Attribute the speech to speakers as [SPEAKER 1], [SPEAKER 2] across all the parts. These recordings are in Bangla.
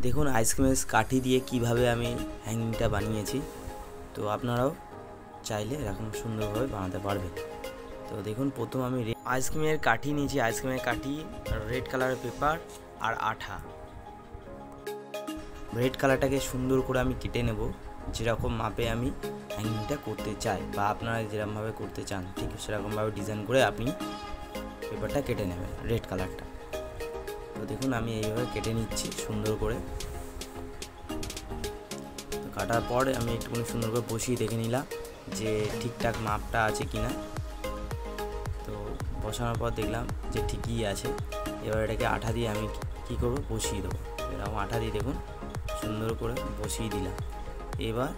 [SPEAKER 1] দেখুন আইসক্রিমের কাঠি দিয়ে কিভাবে আমি হ্যাঙ্গিংটা বানিয়েছি। তো আপনারাও চাইলে এরকম সুন্দরভাবে বানাতে পারবেন। তো দেখুন প্রথম আমি আইসক্রিমের কাঠি নিয়েছি, আইসক্রিমের কাঠি, রেড কালারের পেপার আর আঠা। রেড কালারটাকে সুন্দর করে আমি কেটে নেব, যেরকম মাপে আমি হ্যাঙ্গিংটা করতে চাই বা আপনারা যেরকমভাবে করতে চান ঠিক সেরকমভাবে ডিজাইন করে আপনি পেপারটা কেটে নেবেন রেড কালারটা। তো দেখুন আমি এইভাবে কেটে নিচ্ছি সুন্দর করে। তো কাটার পর আমি একটুখানি সুন্দর করে বসিয়ে দেখে নিলাম যে ঠিকঠাক মাপটা আছে কি না। তো বসানোর পর দেখলাম যে ঠিকই আছে। এবার এটাকে আঠা দিয়ে আমি কী করবো, বসিয়ে দেবো। এরকম আঠা দিয়ে দেখুন সুন্দর করে বসিয়ে দিলাম। এবার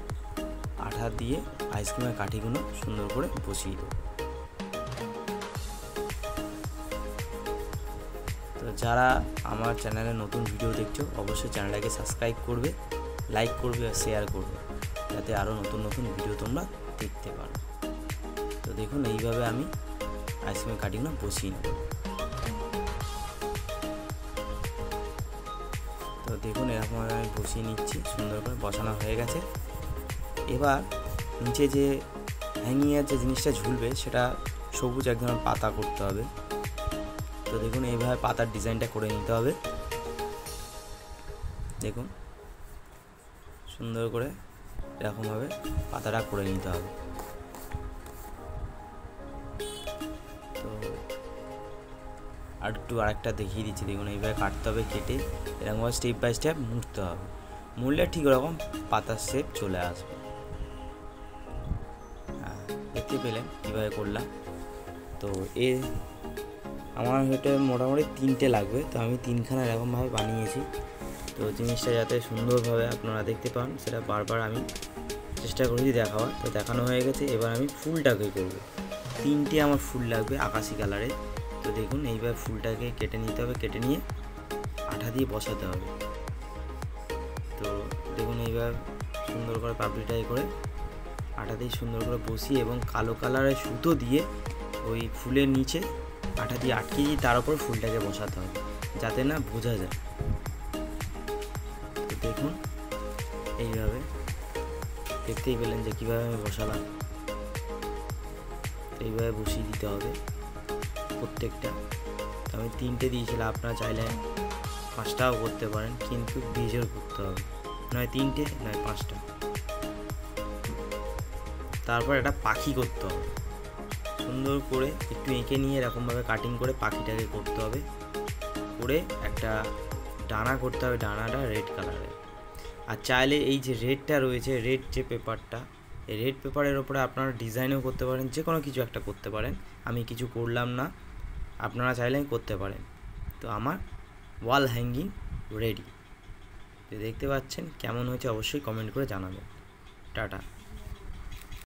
[SPEAKER 1] আঠা দিয়ে আইসক্রিমের কাঠিগুলো সুন্দর করে বসিয়ে দেবো। তো যারা আমার চ্যানেলে নতুন ভিডিও দেখছো অবশ্যই চ্যানেলটাকে সাবস্ক্রাইব করবে, লাইক করবে আর শেয়ার করবে, যাতে আরও নতুন নতুন ভিডিও তোমরা দেখতে পারো। তো দেখুন এইভাবে আমি আইসক্রিমের কাঠিগুলো বসিয়ে নেব। তো দেখুন এরকমভাবে আমি বসিয়ে নিচ্ছি, সুন্দর করে বসানো হয়ে গেছে। এবার নিচে যে হ্যাঙ্গিংয়ের যে জিনিসটা ঝুলবে সেটা সবুজ এক ধরনের পাতা করতে হবে। তো দেখুন এইভাবে পাতার ডিজাইনটা করে নিতে হবে। দেখুন সুন্দর করে এরকমভাবে পাতাটা করে নিতে হবে। তো আরেকটা দেখিয়ে দিচ্ছি। দেখুন এইভাবে কাটতে হবে, কেটে এরকমভাবে স্টেপ বাই স্টেপ মুড়তে হবে। মুড়লে ঠিক ওরকম পাতার শেপ চলে আসবে। দেখতে পেলেন কীভাবে করলাম। তো আমার এটা মোটামুটি 3টে লাগবে, তো আমি 3খানা এরকমভাবে বানিয়েছি। তো জিনিসটা যাতে সুন্দরভাবে আপনারা দেখতে পান সেটা বারবার আমি চেষ্টা করেছি দেখাবার। তো দেখানো হয়ে গেছে। এবার আমি ফুলটাকে করব। 3টে আমার ফুল লাগবে আকাশি কালারের। তো দেখুন এইভাবে ফুলটাকে কেটে নিতে হবে, কেটে নিয়ে আঠা দিয়ে বসাতে হবে। তো দেখুন এইভাবে সুন্দর করে পাপড়িটাই করে আঠা দিয়ে সুন্দর করে বসিয়ে এবং কালো কালারের সুতো দিয়ে ওই ফুলের নিচে আঠা দিয়ে আটকে দিয়ে তার উপর ফুলটাকে বসাতে হবে যাতে না বোঝা যায়। তো দেখুন এইভাবে দেখতেই পেলেন যে কীভাবে আমি বসালাম। এইভাবে বসিয়ে দিতে হবে প্রত্যেকটা। তো আমি 3টে দিয়েছিলাম, আপনারা চাইলে 5টাও করতে পারেন, কিন্তু বেজোর করতে হবে, নয় 3টে নয় 5টা। তারপর একটা পাখি করতে হবে, সুন্দর করে একটু এঁকে নিয়ে এরকমভাবে কাটিং করে পাখিটাকে করতে হবে। করে একটা ডানা করতে হবে, ডানাটা রেড কালারের। আর চাইলে এই যে রেডটা রয়েছে, রেড যে পেপারটা, এই রেড পেপারের ওপরে আপনারা ডিজাইনও করতে পারেন, যে কোনো কিছু একটা করতে পারেন। আমি কিছু করলাম না, আপনারা চাইলে করতে পারেন। তো আমার ওয়াল হ্যাঙ্গিং রেডি। দেখতে পাচ্ছেন কেমন হয়েছে অবশ্যই কমেন্ট করে জানাবেন। টাটা।